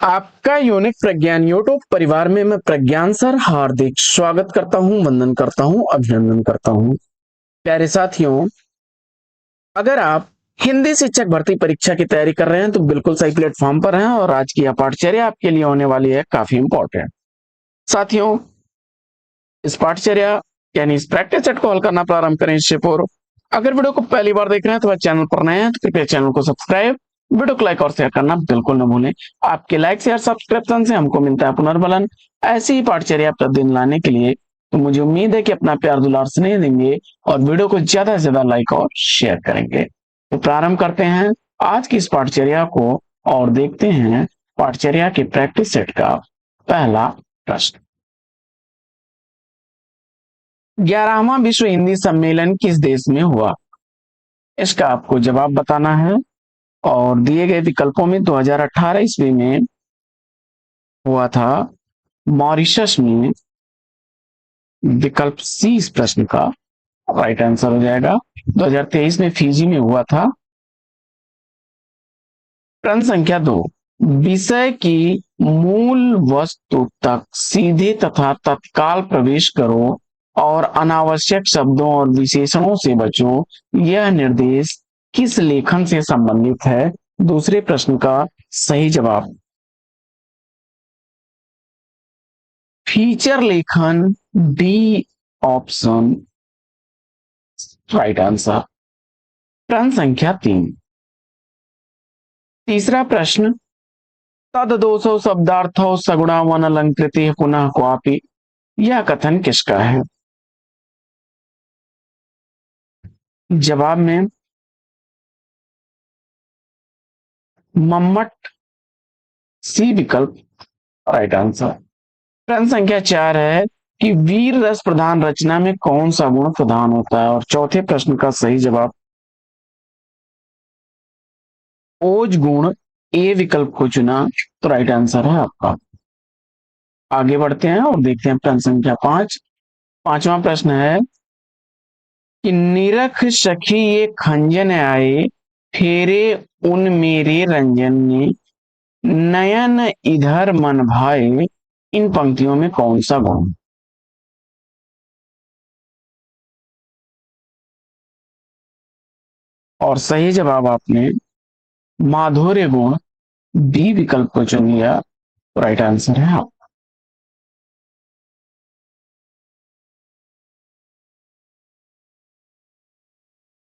आपका यूनिक प्रज्ञान यूट्यूब परिवार में मैं प्रज्ञान सर हार्दिक स्वागत करता हूं, वंदन करता हूं, अभिनंदन करता हूं। प्यारे साथियों, अगर आप हिंदी शिक्षक भर्ती परीक्षा की तैयारी कर रहे हैं तो बिल्कुल सही प्लेटफॉर्म पर हैं और आज की यह पाठचर्या आपके लिए होने वाली है काफी इंपॉर्टेंट। साथियों, इस पाठचर्या यानी इस प्रैक्टिस सेट को हल करना प्रारंभ करें इससे पूर्व अगर वीडियो को पहली बार देख रहे हैं तो वह चैनल पर नए हैं तो कृपया चैनल को सब्सक्राइब, वीडियो को लाइक और शेयर करना बिल्कुल न भूलें। आपके लाइक शेयर सब्सक्रिप्शन से हमको मिलता है पुनर्बलन। ऐसी ही पाठचर्या प्रतिदिन लाने के लिए तो मुझे उम्मीद है कि अपना प्यार दुलार स्नेह देंगे और वीडियो को ज्यादा से ज्यादा लाइक और शेयर करेंगे। तो प्रारंभ करते हैं आज की इस पाठचर्या को और देखते हैं पाठचर्या के प्रैक्टिस सेट का पहला प्रश्न। 11वां विश्व हिंदी सम्मेलन किस देश में हुआ? इसका आपको जवाब बताना है और दिए गए विकल्पों में 2018 ईस्वी में हुआ था मॉरिशस में। विकल्प सी इस प्रश्न का राइट आंसर हो जाएगा। 2023 में फिजी में हुआ था। प्रश्न संख्या 2, विषय की मूल वस्तु तक सीधे तथा तत्काल प्रवेश करो और अनावश्यक शब्दों और विशेषणों से बचो। यह निर्देश किस लेखन से संबंधित है? दूसरे प्रश्न का सही जवाब फीचर लेखन, डी ऑप्शन राइट आंसर। प्रश्न संख्या 3, तीसरा प्रश्न, तद 200 शब्दार्थो सगुणा वन अलंकृति पुनः क्वापि, यह कथन किसका है? जवाब में मम्मट, सी विकल्प राइट आंसर। प्रश्न संख्या 4 है कि वीर रस प्रधान रचना में कौन सा गुण प्रधान होता है? और चौथे प्रश्न का सही जवाब ओज गुण, ए विकल्प को चुना तो राइट आंसर है आपका। आगे बढ़ते हैं और देखते हैं प्रश्न संख्या 5। पांचवा प्रश्न है कि निरख सखी ये खंजन आए, फेरे उन मेरे रंजन ने, नयन इधर मन भाए, इन पंक्तियों में कौन सा गुण? और सही जवाब आपने माधुर्य गुण, बी विकल्प को चुन लिया तो राइट आंसर है आप।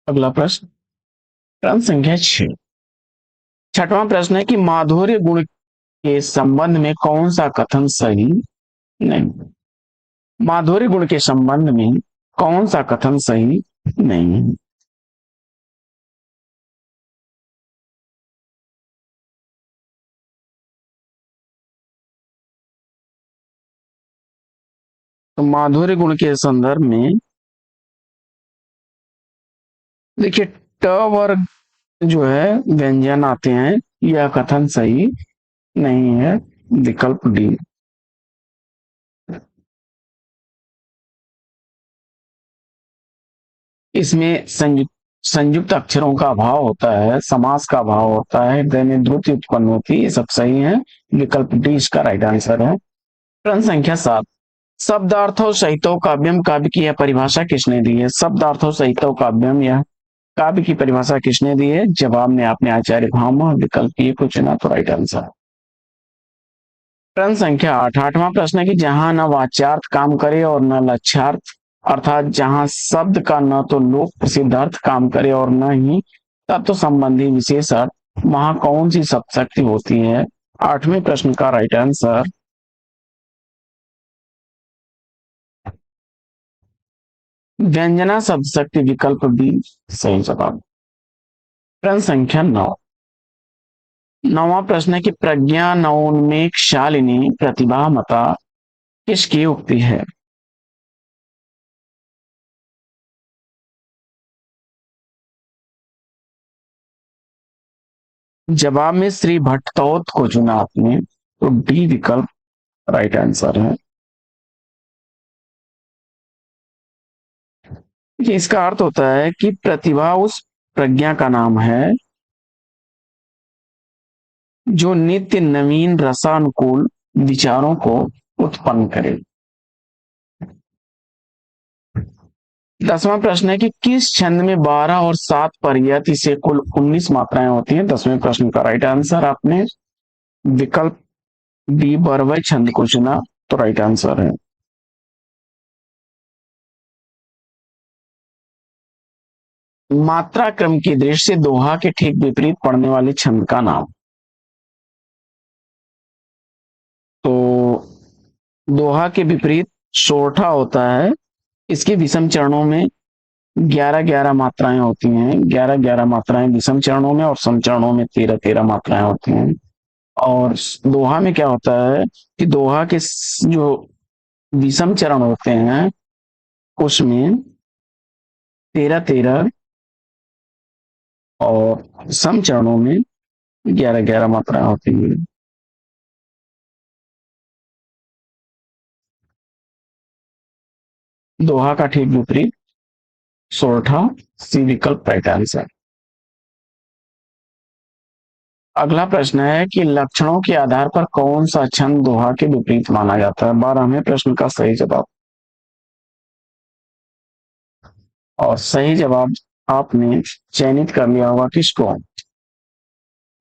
अगला प्रश्न, प्रश्न संख्या 6। छठवां प्रश्न है कि माधुर्य गुण के संबंध में कौन सा कथन सही नहीं? माधुर्य गुण के संबंध में कौन सा कथन सही नहीं? तो माधुर्य गुण के संदर्भ में देखिए ट वर्ग जो है व्यंजन आते हैं, यह कथन सही नहीं है। विकल्प डी। इसमें संयुक्त अक्षरों का अभाव होता है, समास का अभाव होता है, हृदय में द्रुति उत्पन्न होती है, ये सब सही है। विकल्प डी इसका राइट आंसर है। प्रश्न संख्या 7, शब्दार्थों सहितो काव्यम काव्य की यह परिभाषा किसने दी है? शब्दार्थों सहितो काव्यम यह काव्य की परिभाषा किसने दी है? जवाब में आपने आचार्य भामा विकल्प ए को चुना तो राइट आंसर। प्रश्न संख्या 8, आठवां प्रश्न है कि जहां न वाच्यार्थ काम करे और न लक्ष्यार्थ, अर्थात जहां शब्द का न तो लोक प्रसिद्ध अर्थ काम करे और न ही तत्व संबंधी विशेष अर्थ, वहां कौन सी शब्द शक्ति होती है? आठवें प्रश्न का राइट आंसर व्यंजना शब्द शक्ति विकल्प बी सही जवाब। प्रश्न संख्या 9, नौवां प्रश्न है कि प्रज्ञा नवोन्मेष शालिनी प्रतिभा मता किसकी उक्ति है? जवाब में श्री भट्टोत को चुना आपने तो डी विकल्प राइट आंसर है। इसका अर्थ होता है कि प्रतिभा उस प्रज्ञा का नाम है जो नित्य नवीन रसानुकूल विचारों को उत्पन्न करे। 10वां प्रश्न है कि किस छंद में 12 और 7 परियति से कुल 19 मात्राएं होती हैं। 10वें प्रश्न का राइट आंसर आपने विकल्प डी बरवय छंद को चुना, तो राइट आंसर है। मात्रा क्रम की दृष्टि से दोहा के ठीक विपरीत पड़ने वाले छंद का नाम। तो दोहा के विपरीत सोरठा होता है। इसके विषम चरणों में 11-11 मात्राएं होती हैं। 11-11 मात्राएं विषम चरणों में, और सम चरणों में 13-13 मात्राएं होती हैं। और दोहा में क्या होता है कि दोहा के जो विषम चरण होते हैं उसमें 13-13 और सम चरणों में 11-11 मात्राएं होती हैं। दोहा का ठीक विपरीत सोरठा, सी विकल्प राइट आंसर। अगला प्रश्न है कि लक्षणों के आधार पर कौन सा छंद दोहा के विपरीत माना जाता है। 12वें प्रश्न का सही जवाब, और सही जवाब आपने चयनित कर लिया होगा किसको।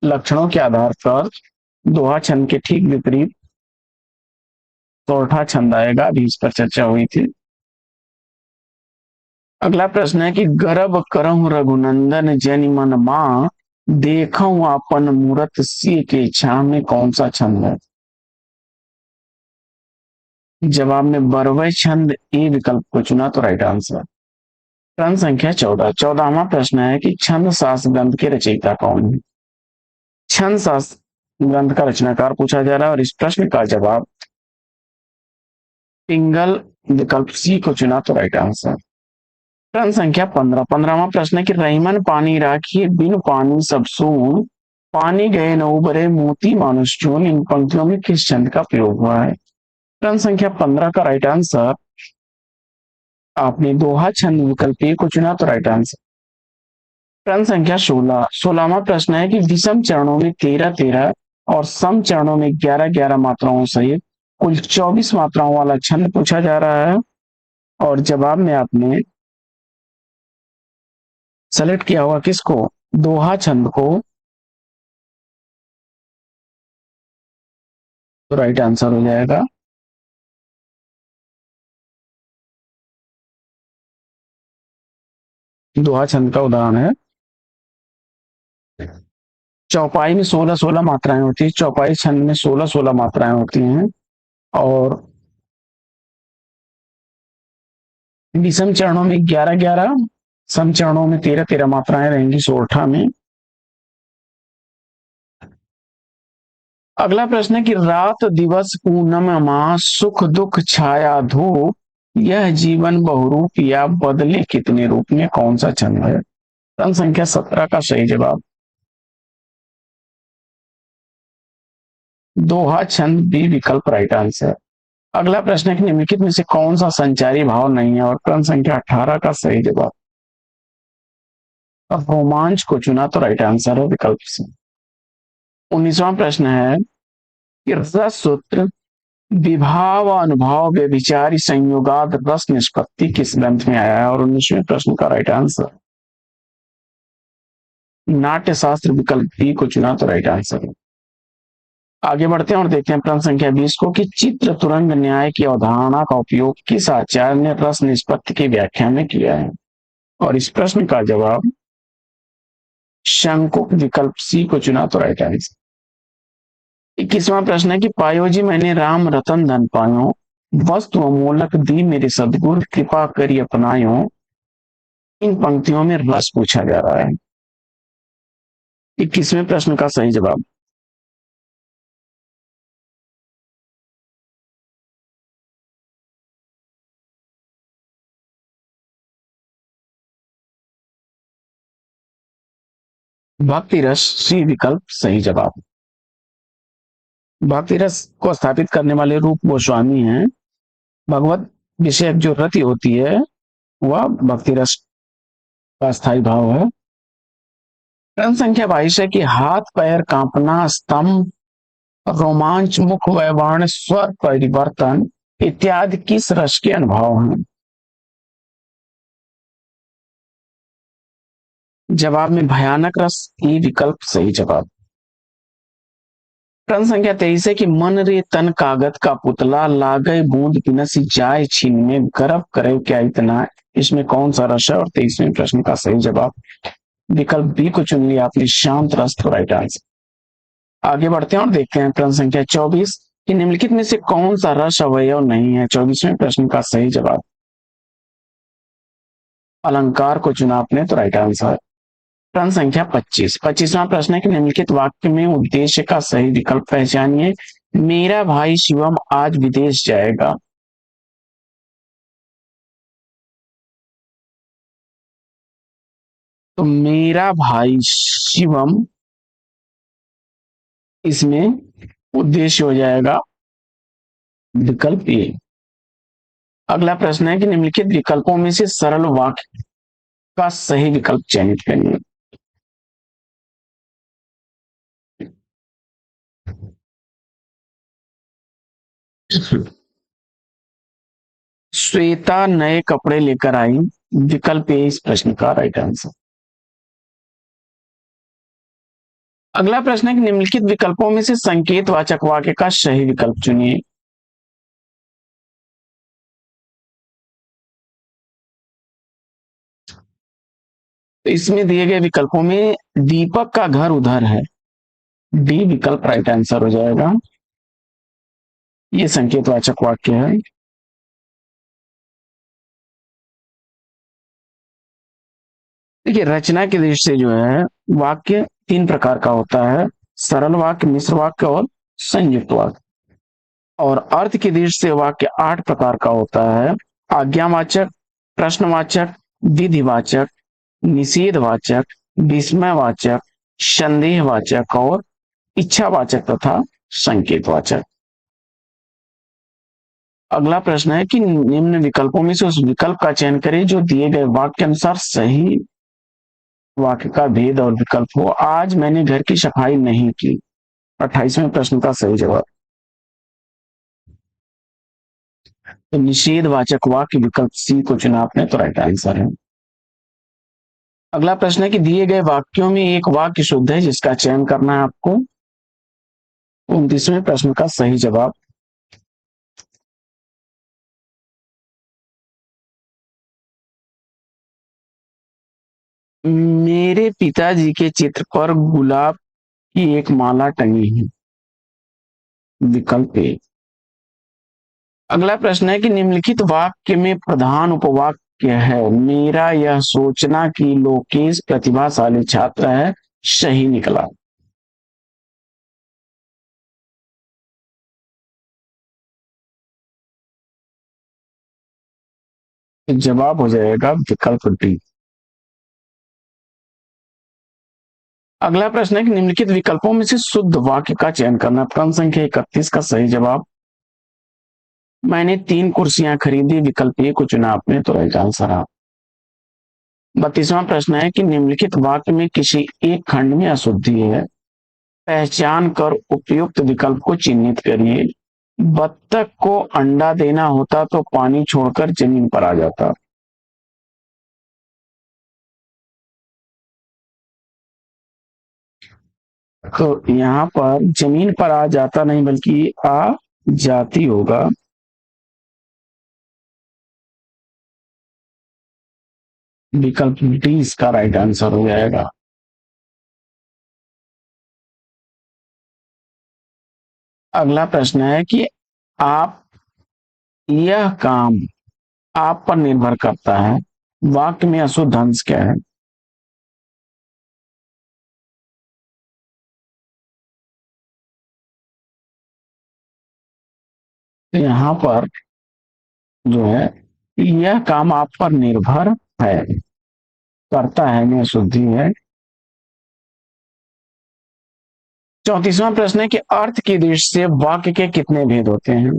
लक्षणों के आधार पर दोहा छंद के ठीक विपरीत सोरठा छंद आएगा, अभी इस पर चर्चा हुई थी। अगला प्रश्न है कि गर्भ करहु रघुनंदन जनि मन मां, देखऊं आपन मूरत सी के छां में कौन सा छंद है। जवाब में बरवय छंद ए विकल्प को चुना, तो राइट आंसर। प्रश्न संख्या 14। 14वां प्रश्न है कि छंद शास्त्र ग्रंथ के रचयिता कौन है। छंद शास्त्र ग्रंथ का रचनाकार पूछा जा रहा है, और इस प्रश्न का जवाब पिंगल विकल्प सी को चुना, तो राइट आंसर। प्रश्न संख्या 15। 15वां प्रश्न है कि रहीमन पानी राखिए बिन पानी सब सून, पानी गए न उबरे मोती मानुष चून, इन पंक्तियों में किस छंद का प्रयोग हुआ है। प्रश्न संख्या 15 का राइट आंसर आपने दोहा छंद विकल्प ए को चुना, तो राइट आंसर। प्रश्न संख्या 16। 16वां प्रश्न है कि विषम चरणों में 13-13 और सम चरणों में 11-11 मात्राओं सहित कुल 24 मात्राओं वाला छंद पूछा जा रहा है, और जवाब में आपने सेलेक्ट किया होगा किसको, दोहा छंद को, तो राइट आंसर हो जाएगा। दोहा छंद का उदाहरण है। चौपाई में 16-16 मात्राएं होती है। चौपाई छंद में 16-16 मात्राएं होती हैं, और विषम चरणों में 11-11, सम चरणों में 13-13 मात्राएं रहेंगी सोरठा में। अगला प्रश्न है कि रात दिवस पूनम माह सुख दुख छाया धूप, यह जीवन बहुरूप या बदले कितने रूप में कौन सा छंद है। प्रश्न संख्या 17 का सही जवाब दोहा छंद बी विकल्प राइट आंसर। अगला प्रश्न है कि निम्नलिखित में से कौन सा संचारी भाव नहीं है, और प्रश्न संख्या 18 का सही जवाब रोमांच को चुना, तो राइट आंसर है विकल्प सी। 19वां प्रश्न है कि रस सूत्र विभाव अनुभव व्यभिचारी संयोगाद रस निष्पत्ति किस ग्रंथ में आया है, और 19वें प्रश्न का राइट आंसर नाट्य शास्त्र विकल्प बी को चुना, तो राइट आंसर है। आगे बढ़ते हैं और देखते हैं प्रश्न संख्या 20 को कि चित्र तुरंग न्याय की अवधारणा का उपयोग किस आचार्य ने रस निष्पत्ति की व्याख्या में किया है, और इस प्रश्न का जवाब शंकुक विकल्प सी को चुना, तो राइट आंसर। 21वां प्रश्न है कि पायो जी मैंने राम रतन धन पायो, वस्तु अमोलक दी मेरे सदगुरु कृपा करी अपनायो, इन पंक्तियों में रस पूछा जा रहा है। 21वें प्रश्न का सही जवाब भक्ति रस, सी विकल्प सही जवाब। भक्ति रस को स्थापित करने वाले रूप गोस्वामी हैं। भगवत विषयक जो रति होती है वह भक्ति रस का स्थायी भाव है। प्रश्न संख्या 22 है कि हाथ पैर कांपना, स्तंभ, रोमांच, मुख व्यवहार, स्वर परिवर्तन इत्यादि किस रस के अनुभव हैं? जवाब में भयानक रस ई विकल्प सही जवाब। प्रश्न संख्या 23 है कि मन रे तन कागज का पुतला, लागय बूंद पिनसी जाय छीन में, गर्व करे क्या इतना, इसमें कौन सा रस है? और 23वें प्रश्न का सही जवाब विकल्प बी को चुन लिया आपने, शांत रस तो राइट आंसर। आगे बढ़ते हैं और देखते हैं प्रश्न संख्या 24 कि निम्नलिखित में से कौन सा रस अवयव नहीं है? 24वें प्रश्न का सही जवाब अलंकार को चुना आपने तो राइट आंसर। प्रश्न संख्या 25वां प्रश्न है कि निम्नलिखित वाक्य में उद्देश्य का सही विकल्प पहचानिए। मेरा भाई शिवम आज विदेश जाएगा। तो मेरा भाई शिवम, इसमें उद्देश्य हो जाएगा विकल्प ए। अगला प्रश्न है कि निम्नलिखित विकल्पों में से सरल वाक्य का सही विकल्प चयनित करिए। श्वेता नए कपड़े लेकर आई, विकल्प ए इस प्रश्न का राइट आंसर। अगला प्रश्न है कि निम्नलिखित विकल्पों में से संकेत वाचक वाक्य का सही विकल्प चुनिए। तो इसमें दिए गए विकल्पों में दीपक का घर उधर है, डी विकल्प राइट आंसर हो जाएगा। ये संकेतवाचक वाक्य है। देखिए रचना की दृष्टि से जो है वाक्य तीन प्रकार का होता है, सरल वाक्य, मिश्र वाक्य और संयुक्त वाक्य। और अर्थ की दृष्टि से वाक्य 8 प्रकार का होता है, आज्ञावाचक, प्रश्नवाचक, विधिवाचक, निषेधवाचक, विस्मयवाचक, संदेहवाचक और इच्छावाचक तथा संकेतवाचक। अगला प्रश्न है कि निम्न विकल्पों में से उस विकल्प का चयन करें जो दिए गए वाक्य के अनुसार सही वाक्य का भेद और विकल्प हो। आज मैंने घर की सफाई नहीं की, 28वें प्रश्न का सही जवाब। तो निषेधवाचक वाक्य विकल्प सी को चुना आपने तो राइट आंसर है। अगला प्रश्न है कि दिए गए वाक्यों में एक वाक्य शुद्ध है जिसका चयन करना है आपको। 29वें प्रश्न का सही जवाब मेरे पिताजी के चित्र पर गुलाब की एक माला टंगी है, विकल्प ए। अगला प्रश्न है कि निम्नलिखित वाक्य में प्रधान उपवाक्य है मेरा यह सोचना कि लोकेश प्रतिभाशाली छात्र है, सही निकला। जवाब हो जाएगा विकल्प डी। अगला प्रश्न है कि निम्नलिखित विकल्पों में से शुद्ध वाक्य का चयन करना। प्रश्न संख्या 31 का सही जवाब मैंने 3 कुर्सियां खरीदी, विकल्प ए को चुना आपने तो राइट आंसर आप। 32वां प्रश्न है कि निम्नलिखित वाक्य में किसी एक खंड में अशुद्धि है, पहचान कर उपयुक्त विकल्प को चिन्हित करिए। बत्तख को अंडा देना होता तो पानी छोड़कर जमीन पर आ जाता। तो यहाँ पर जमीन पर आ जाता नहीं बल्कि आ जाती होगा। विकल्प डी इसका राइट आंसर हो जाएगा। अगला प्रश्न है कि आप यह काम आप पर निर्भर करता है, वाक्य में अशुद्ध अंश क्या है? तो यहाँ पर जो है यह काम आप पर निर्भर है, करता है में अशुद्धि है। 34वां प्रश्न है कि अर्थ की दृष्टि से वाक्य के कितने भेद होते हैं?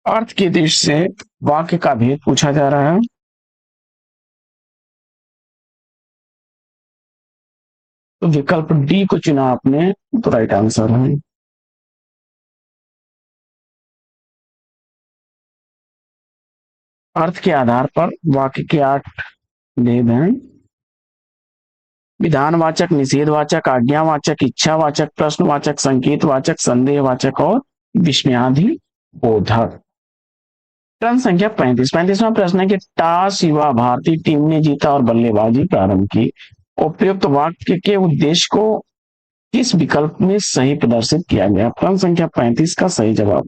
अर्थ की दृष्टि से वाक्य का भेद पूछा जा रहा है। तो विकल्प डी को चुना आपने, तो राइट आंसर है। अर्थ के आधार पर वाक्य के 8 भेद हैं। विधानवाचक, निषेधवाचक, आज्ञावाचक, इच्छावाचक, प्रश्नवाचक, संकेतवाचक, संदेहवाचक और विस्मयादि बोधक। प्रश्न संख्या 35। 35वां प्रश्न है कि टॉस युवा भारतीय टीम ने जीता और बल्लेबाजी प्रारंभ की। उपयुक्त वाक्य के उद्देश्य को किस विकल्प में सही प्रदर्शित किया गया? प्रश्न संख्या 35 का सही जवाब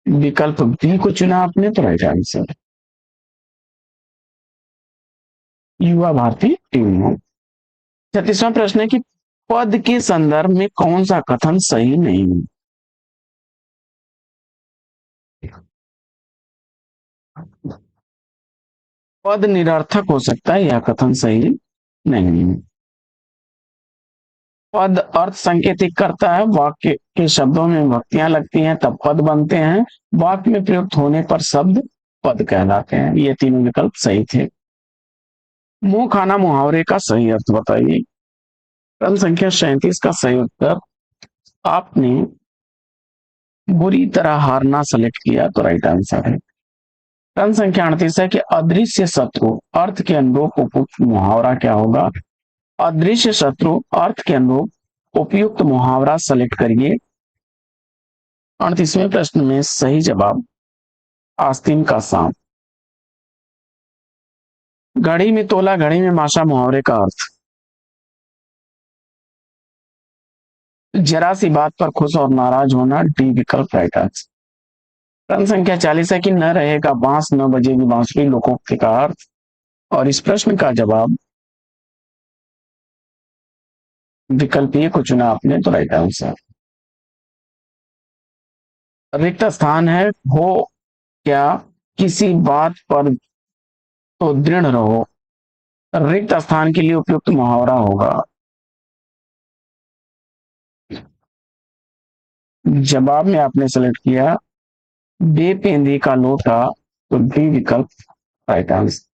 विकल्प बी को चुना आपने, तो राइट आंसर युवा भारतीय टीम हो। 36वां प्रश्न है कि पद के संदर्भ में कौन सा कथन सही नहीं है? पद निरर्थक हो सकता है, यह कथन सही नहीं है। पद अर्थ संकेतिक करता है, वाक्य के शब्दों में विभक्तियां लगती हैं तब पद बनते हैं, वाक्य में प्रयुक्त होने पर शब्द पद कहलाते हैं। ये तीनों विकल्प सही थे। मुंह खाना मुहावरे का सही अर्थ बताइए। प्रश्न संख्या 37 का सही उत्तर आपने बुरी तरह हारना सेलेक्ट किया, तो राइट आंसर है। प्रश्न संख्या 38 है कि अदृश्य शत्रु अर्थ के अनुरूप उपयुक्त मुहावरा क्या होगा? अदृश्य शत्रु अर्थ के अनुरूप उपयुक्त मुहावरा सेलेक्ट करिए। 38वें प्रश्न में सही जवाब आस्तीन का सांप। घड़ी में तोला घड़ी में माशा मुहावरे का अर्थ जरा सी बात पर खुश और नाराज होना, डी विकल्प राइट आंसर। प्रश्न संख्या 40 है कि न रहेगा बांस न बजेगी बांसुरी, लोकोक्ति का अर्थ। और इस प्रश्न का जवाब विकल्प ए को चुना आपने, तो राइट आंसर। रिक्त स्थान है हो क्या किसी बात पर तो दृढ़ रहो, रिक्त स्थान के लिए उपयुक्त मुहावरा होगा। जवाब में आपने सेलेक्ट किया बेपेंदे का लोटा, तो डी विकल्प राइट आंसर।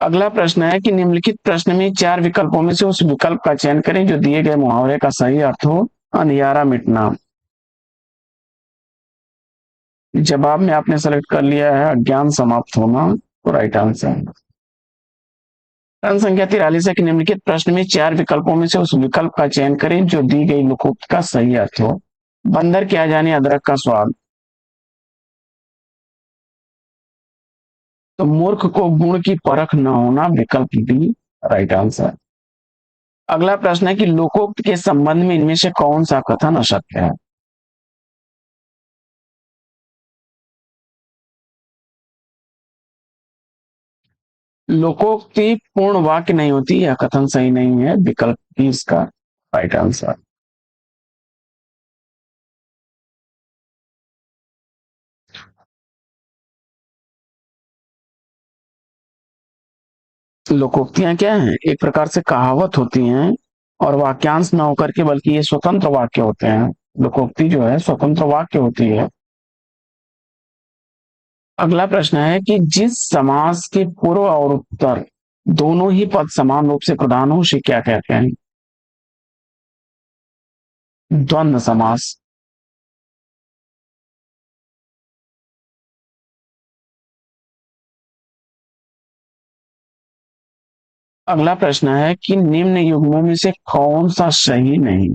अगला प्रश्न है कि निम्नलिखित प्रश्न में 4 विकल्पों में से उस विकल्प का चयन करें जो दिए गए मुहावरे का सही अर्थ हो। अंधियारा मिटना। जवाब में आपने सेलेक्ट कर लिया है अज्ञान समाप्त होना, तो राइट आंसर। प्रश्न संख्या 43 है कि निम्नलिखित प्रश्न में 4 विकल्पों में से उस विकल्प का चयन करें जो दी गई लोकोक्ति का सही अर्थ हो। बंदर क्या जाने अदरक का स्वाद, तो मूर्ख को गुण की परख न होना, विकल्प डी राइट आंसर। अगला प्रश्न है कि लोकोक्त के संबंध में इनमें से कौन सा कथन असत्य है? लोकोक्ति पूर्ण वाक्य नहीं होती, यह कथन सही नहीं है, विकल्प डी इसका राइट आंसर। लोकोक्तियां क्या हैं? एक प्रकार से कहावत होती हैं और वाक्यांश न होकर के बल्कि ये स्वतंत्र वाक्य होते हैं। लोकोक्ति जो है स्वतंत्र वाक्य होती है। अगला प्रश्न है कि जिस समास के पूर्व और उत्तर दोनों ही पद समान रूप से प्रधान हो उसे क्या कहते हैं? द्वंद्व समास। अगला प्रश्न है कि निम्न युग्मों में से कौन सा सही नहीं?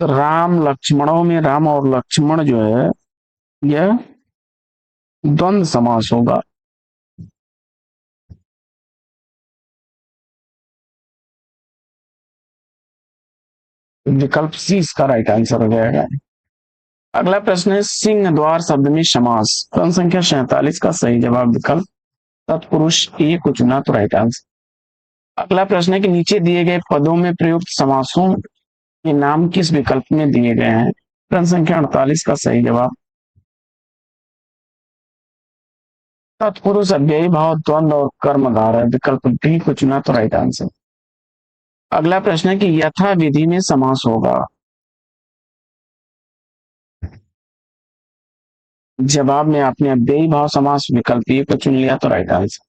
राम लक्ष्मणों में राम और लक्ष्मण जो है यह द्वंद्व समास होगा। विकल्प सी इसका राइट आंसर हो जाएगा। अगला प्रश्न है सिंह द्वार शब्द में समास। प्रश्न संख्या 47 का सही जवाब विकल्प तत्पुरुष ए को चुना, तो राइट आंसर। अगला प्रश्न है कि नीचे दिए गए पदों में प्रयुक्त समासों के नाम किस विकल्प में दिए गए हैं? प्रश्न संख्या 48 का सही जवाब तत्पुरुष, अव्ययी भाव, द्वंद्व और कर्मधारय, विकल्प डी को चुना, तो राइट आंसर। अगला प्रश्न है कि यथा विधि में समास होगा। जवाब में आपने अव्ययी भाव समास विकल्प ए को चुन लिया तो राइट आंसर।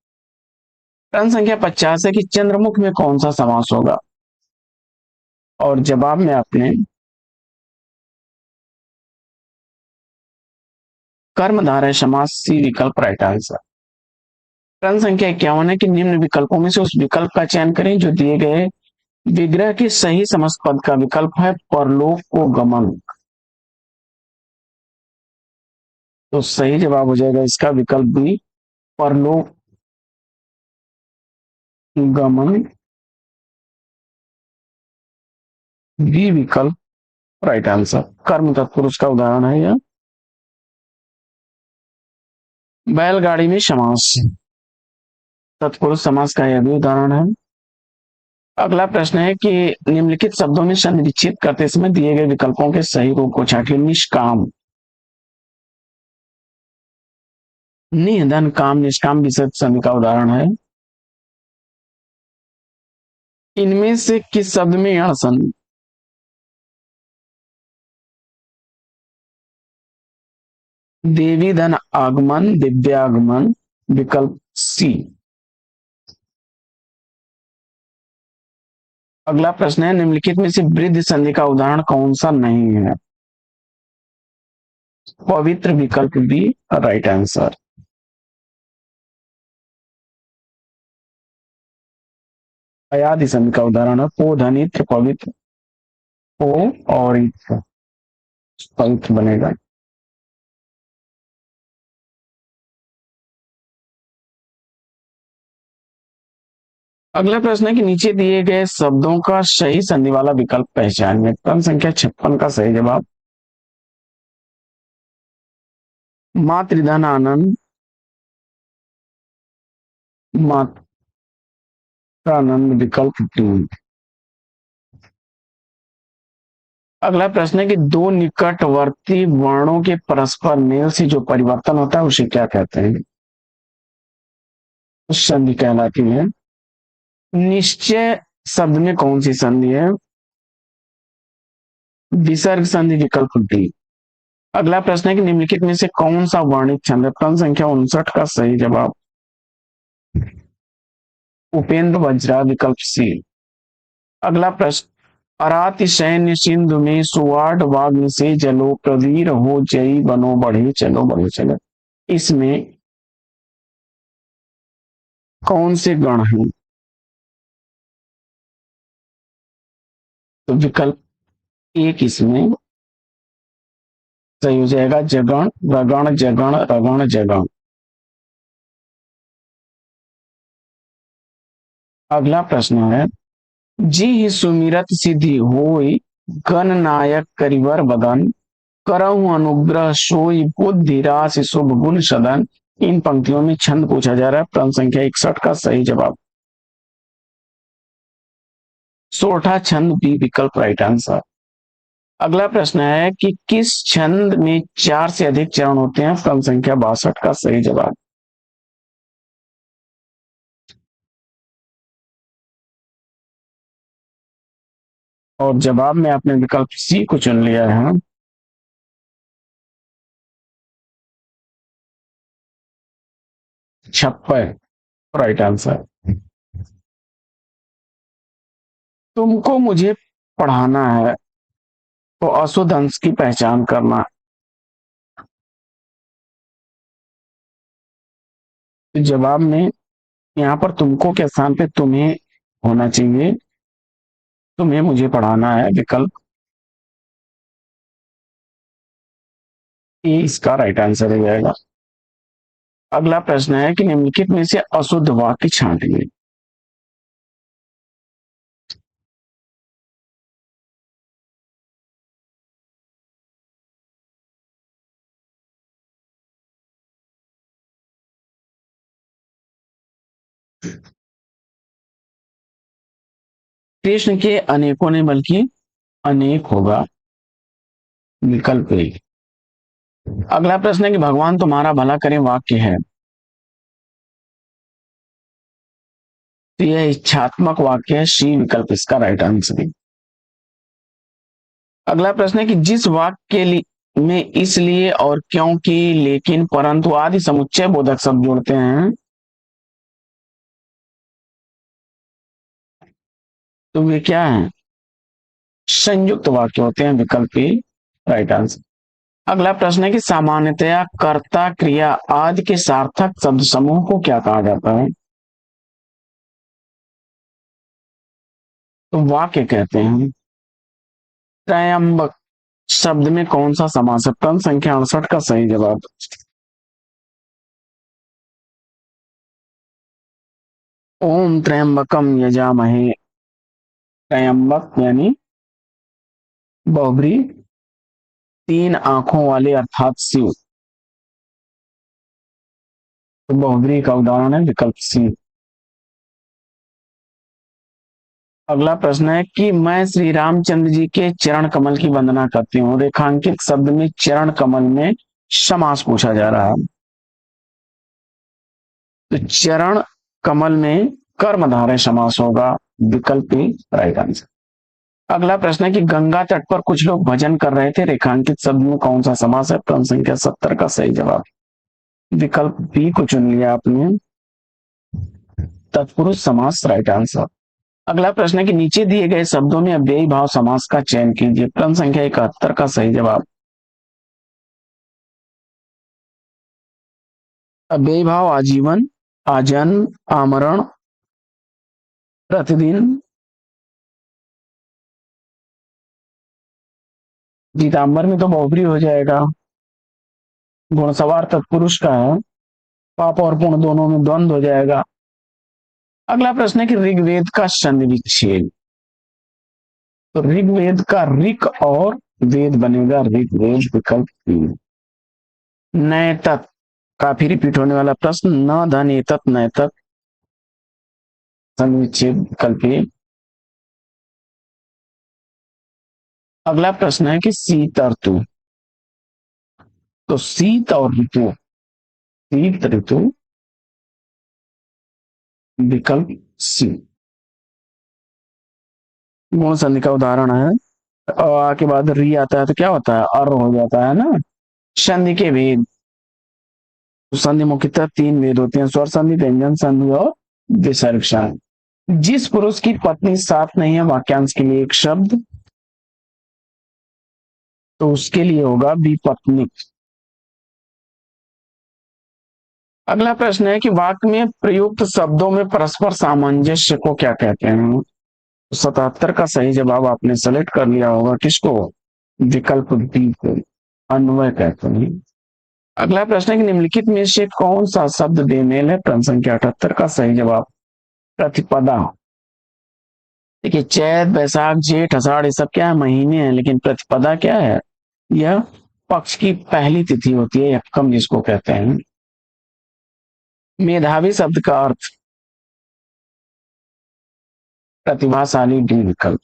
प्रश्न संख्या 50 है कि चंद्रमुख में कौन सा समास होगा, और जवाब में आपने कर्मधारय समास सी विकल्प राइट आंसर। प्रश्न संख्या 51 है कि निम्न विकल्पों में से उस विकल्प का चयन करें जो दिए गए विग्रह के सही समस्त पद का विकल्प है परलोक को गमन। तो सही जवाब हो जाएगा इसका विकल्प बी, परलोक गमन, बी विकल्प राइट आंसर। कर्म तत्पुरुष का उदाहरण है यह। बैलगाड़ी में समास तत्पुरुष समास का यह भी उदाहरण है। अगला प्रश्न है कि निम्नलिखित शब्दों में संविच्छेद करते समय दिए गए विकल्पों के सही रूप को छांटिए। निष्काम, निधन, काम, निष्काम विसर्ग संधि का उदाहरण है। इनमें से किस शब्द में यह संधि? देवी धन आगमन, दिव्यागमन, विकल्प सी। अगला प्रश्न है निम्नलिखित में से वृद्ध संधि का उदाहरण कौन सा नहीं है? पवित्र, विकल्प बी राइट आंसर। अयादि संधि का उदाहरण है पो धनित्र पवित्र, पो और इत्र पवित्र बनेगा। अगला प्रश्न है कि नीचे दिए गए शब्दों का सही संधि वाला विकल्प पहचानिए। प्रश्न संख्या 56 का सही जवाब मातृधन आनंद, मात्रानंद, विकल्प डी। अगला प्रश्न है कि दो निकटवर्ती वर्णों के परस्पर मेल से जो परिवर्तन होता है उसे क्या कहते हैं? उस संधि कहलाती है। निश्चय शब्द में कौन सी संधि है? विसर्ग संधि, विकल्प डी। अगला प्रश्न है कि निम्नलिखित में से कौन सा वर्णित छंद है? प्रश्न संख्या 59 का सही जवाब उपेंद्र वज्रा, विकल्प सी। अगला प्रश्न, अराति सैन्य सिंधु में सुवाड वाग्न से जलो प्रवीर हो जई बनो बढ़े चलो बढ़े चलो, इसमें कौन से गण हैं? तो विकल्प एक इसमें सही हो जाएगा जगण, रगण, जगण, रगण, जगण। अगला प्रश्न है जी ही सुमिरत सिद्धि होई गण नायक करिवर बदन करहु अनुग्रह सोई बुद्धि राशि शुभ गुण सदन। इन पंक्तियों में छंद पूछा जा रहा है। प्रश्न संख्या 61 का सही जवाब सोरठा छंद, बी विकल्प राइट आंसर। अगला प्रश्न है कि किस छंद में 4 से अधिक चरण होते हैं? प्रश्न संख्या 62 का सही जवाब और जवाब में आपने विकल्प सी को चुन लिया है। छप्पन राइट आंसर। तुमको मुझे पढ़ाना है तो अशुद्ध अंश की पहचान करना। तो जवाब में यहाँ पर तुमको के स्थान पे तुम्हें होना चाहिए। तुम्हें मुझे पढ़ाना है, विकल्प ए इसका राइट आंसर हो जाएगा। अगला प्रश्न है कि निम्नलिखित में से अशुद्ध वाक्य छांटिए। कृष्ण के अनेकों ने बल्कि अनेक होगा, विकल्प ए। अगला प्रश्न है कि भगवान तुम्हारा भला करें वाक्य है। तो यह इच्छात्मक वाक्य है, सी विकल्प इसका राइट आंसर है। अगला प्रश्न है कि जिस वाक्य के लिए में इसलिए और क्योंकि लेकिन परंतु आदि समुच्चय बोधक शब्द जोड़ते हैं तो वे क्या हैं? संयुक्त वाक्य होते हैं, विकल्प ए राइट आंसर। अगला प्रश्न है कि सामान्यतया कर्ता क्रिया आदि के सार्थक शब्द समूह को क्या कहा जाता है? तो वाक्य कहते हैं। त्रयंबक शब्द में कौन सा समास है? प्रश्न संख्या 68 का सही जवाब ओम त्र्यंबकम यजामहे। त्रयंबक यानी बहुब्री, तीन आंखों वाले अर्थात शिव। तो बहुब्री का उदाहरण है विकल्प सी। अगला प्रश्न है कि मैं श्री रामचंद्र जी के चरण कमल की वंदना करती हूँ। रेखांकित शब्द में चरण कमल में समास पूछा जा रहा है। तो चरण कमल में कर्मधारय समास होगा, विकल्प ए राइट आंसर। अगला प्रश्न है कि गंगा तट पर कुछ लोग भजन कर रहे थे। रेखांकित शब्द में कौन सा समास है? प्रश्न संख्या 70 का सही जवाब विकल्प बी को चुन लिया आपने, तत्पुरुष समास राइट आंसर। अगला प्रश्न है कि नीचे दिए गए शब्दों में अव्ययी भाव समास का चयन कीजिए। प्रश्न संख्या 71 का सही जवाब अव्ययी भाव आजीवन, आजन्म, आमरण, प्रतिदिन, पीताम्बर में तो बहुब्री हो जाएगा। घुड़सवार तत्पुरुष का है, पाप और पुण्य दोनों में द्वंद्व हो जाएगा। अगला प्रश्न है कि ऋग्वेद का संधि विच्छेद। तो ऋग्वेद का ऋक और वेद बनेगा ऋग्वेद, विकल्प तीन। नए तत् काफी रिपीट होने वाला प्रश्न, न धन एतत् नए तत्, संधि विच्छेद विकल्प ए। अगला प्रश्न है कि शीत ऋतु। तो शीत और ऋतु, शीत ऋतु विकल्प सी। गुण संधि का उदाहरण है। अ के बाद री आता है तो क्या होता है? अर हो जाता है ना। संधि के भेद, संधि मुख्यतः तीन भेद होते हैं, स्वर संधि, व्यंजन संधि और विसर्ग संधि। जिस पुरुष की पत्नी साथ नहीं है, वाक्यांश के लिए एक शब्द, तो उसके लिए होगा विपत्निक। अगला प्रश्न है कि वाक्य में प्रयुक्त शब्दों में परस्पर सामंजस्य को क्या कहते हैं? 77 का सही जवाब आपने सेलेक्ट कर लिया होगा, किसको? विकल्प बी को, अन्वय कहते हैं। अगला प्रश्न है कि निम्नलिखित में से कौन सा शब्द बेमेल है? प्रश्न संख्या 78 का सही जवाब प्रतिपदा। देखिए चैत, बैसाख, जेठ, आषाढ़ ये सब क्या है? महीने हैं, लेकिन प्रतिपदा क्या है? यह पक्ष की पहली तिथि होती है, यक्कम जिसको कहते हैं। मेधावी शब्द का अर्थ प्रतिभाशाली, डी विकल्प।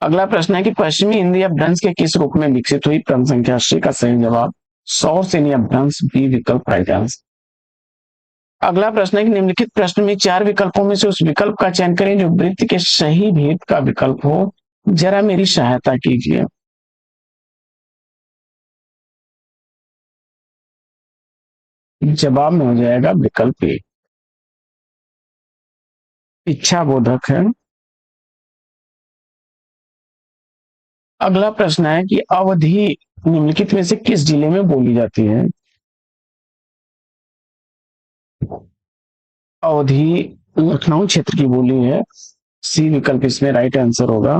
अगला प्रश्न है कि पश्चिमी हिंदी अपभ्रंश के किस रूप में विकसित हुई? प्रश्न संख्या 80 का सही जवाब सौ से अपभ्रंश, बी विकल्प राइट आंसर। अगला प्रश्न है कि निम्नलिखित प्रश्न में चार विकल्पों में से उस विकल्प का चयन करें जो वृत्त के सही भेद का विकल्प हो। जरा मेरी सहायता कीजिए। जवाब में हो जाएगा विकल्प ए, इच्छा बोधक है। अगला प्रश्न है कि अवधि निम्नलिखित में से किस जिले में बोली जाती है? अवधि लखनऊ क्षेत्र की बोली है, सी विकल्प इसमें राइट आंसर होगा।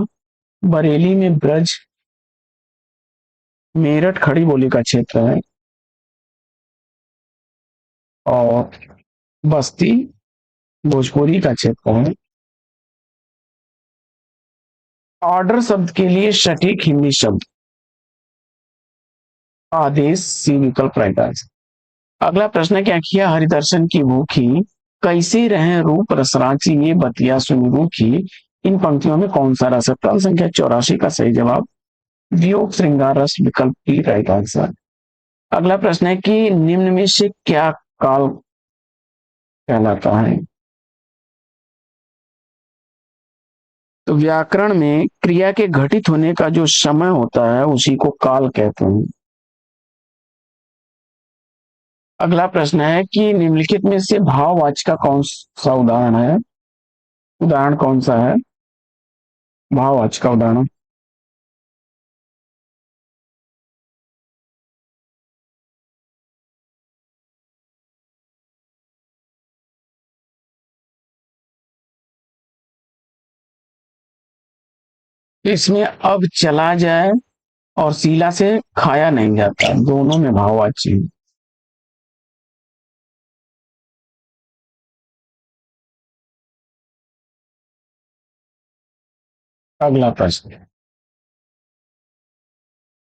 बरेली में ब्रज, मेरठ खड़ी बोली का क्षेत्र है और बस्ती भोजपुरी का क्षेत्र है। ऑर्डर शब्द के लिए सटीक हिंदी शब्द आदेश, सी विकल्प राइट आंसर। अगला प्रश्न है कि अखिया हरिदर्शन की भूखी, कैसी रहे रूप रसराची, ये बतिया सुन रूखी, इन पंक्तियों में कौन सा रस है? प्रश्न संख्या 84 का सही जवाब वियोग श्रृंगार रस, विकल्प बी राइट आंसर। अगला प्रश्न है कि निम्न में से क्या काल कहलाता है? तो व्याकरण में क्रिया के घटित होने का जो समय होता है उसी को काल कहते हैं। अगला प्रश्न है कि निम्नलिखित में से भाववाची का कौन सा उदाहरण है? उदाहरण कौन सा है भाववाची का उदाहरण? इसमें अब चला जाए और शीला से खाया नहीं जाता, दोनों में भाववाची है। अगला प्रश्न,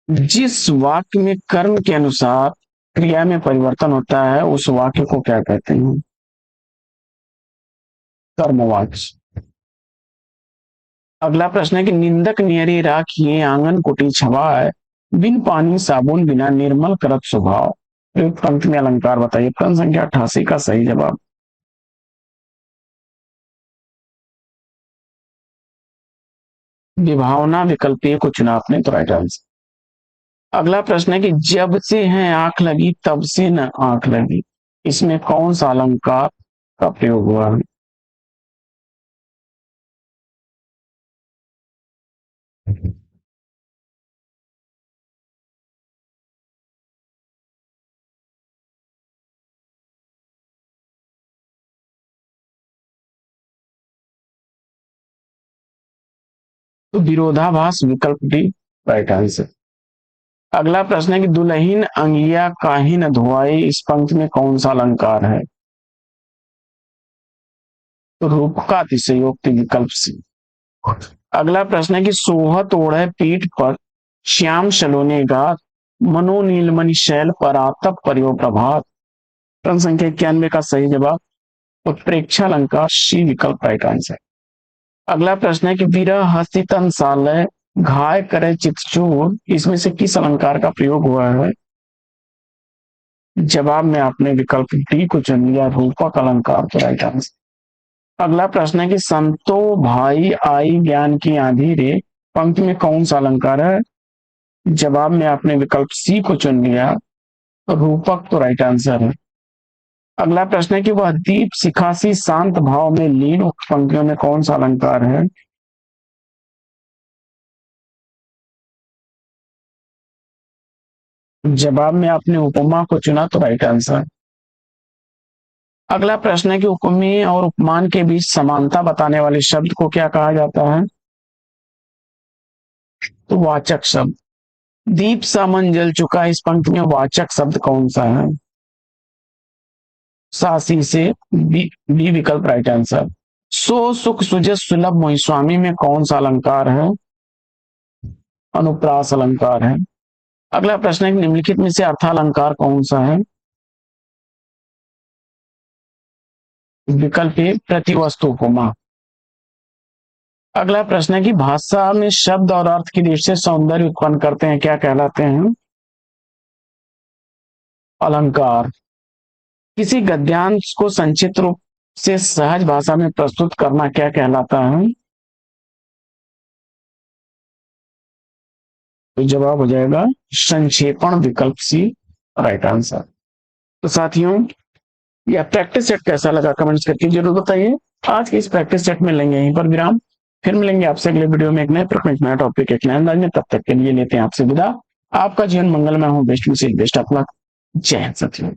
जिस वाक्य में कर्म के अनुसार क्रिया में परिवर्तन होता है उस वाक्य को क्या कहते हैं? कर्मवाच्य। अगला प्रश्न है कि निंदक नियरी राखिए आंगन कुटी छवाए, बिन पानी साबुन बिना निर्मल करत स्वभाव। प्रयुक्त पंक्ति में अलंकार बताइए। प्रश्न संख्या 88 का सही जवाब विभावना विकल्प ए को चुना आपने, तो राइट आंसर। अगला प्रश्न है कि जब से है आंख लगी तब से न आंख लगी, इसमें कौन सा अलंकार का प्रयोग हुआ है? तो विरोधाभास विकल्प डी राइट आंसर। अगला प्रश्न है कि दुल्हीन अंगिया काहे न धोआई, इस पंक्ति में कौन सा अलंकार है? तो रूपका अतिशयोक्ति विकल्प सी। अगला प्रश्न है कि सोहत ओढ़े पीठ पर श्याम सलोने गात, मनो नीलमणि शैल पर आतप परियो प्रभात। प्रश्न संख्या 91 का सही जवाब उत्प्रेक्षा अलंकार सी विकल्प राइट आंसर। अगला प्रश्न है कि विरह हस्ति तन सालय घाय करे चितचोर, इसमें से किस अलंकार का प्रयोग हुआ है? जवाब में आपने विकल्प डी को चुन लिया, रूपक अलंकार, तो राइट आंसर। अगला प्रश्न है कि संतो भाई आई ज्ञान की आंधी रे, पंक्ति में कौन सा अलंकार है? जवाब में आपने विकल्प सी को चुन लिया, रूपक, तो राइट आंसर है। अगला प्रश्न है कि वह दीप शिखासी शांत भाव में लीन, उक्त पंक्तियों में कौन सा अलंकार है? जवाब में आपने उपमा को चुना, तो राइट आंसर। अगला प्रश्न है कि उपमेय और उपमान के बीच समानता बताने वाले शब्द को क्या कहा जाता है? तो वाचक शब्द। दीप सा मन जल चुका, इस पंक्ति में वाचक शब्द कौन सा है? सासी से बी विकल्प राइट आंसर। सो सुख सुजस सुलभ मोहि स्वामी में कौन सा अलंकार है? अनुप्रास अलंकार है। अगला प्रश्न है कि निम्नलिखित में से अर्थालंकार कौन सा है? विकल्प ए प्रतिवस्तु उपमा। अगला प्रश्न है कि भाषा में शब्द और अर्थ की दृष्टि से सौंदर्य उत्पन्न करते हैं, क्या कहलाते हैं? अलंकार। किसी गद्यांश को संक्षिप्त रूप से सहज भाषा में प्रस्तुत करना क्या कहलाता है? तो जवाब हो जाएगा संक्षेपण, विकल्प सी राइट आंसर। तो साथियों, यह प्रैक्टिस सेट कैसा लगा कमेंट्स करके जरूर बताइए। आज के इस प्रैक्टिस सेट में लेंगे यहीं पर विराम, फिर मिलेंगे आपसे अगले वीडियो में एक नए प्रश्न, एक नया टॉपिक, एक नए अंदाज में। तब तक के लिए लेते हैं आपसे विदा। आपका जीवन मंगलमय हो, बेस्ट में से बेस्ट ऑफ लक। जय हिंद साथियों।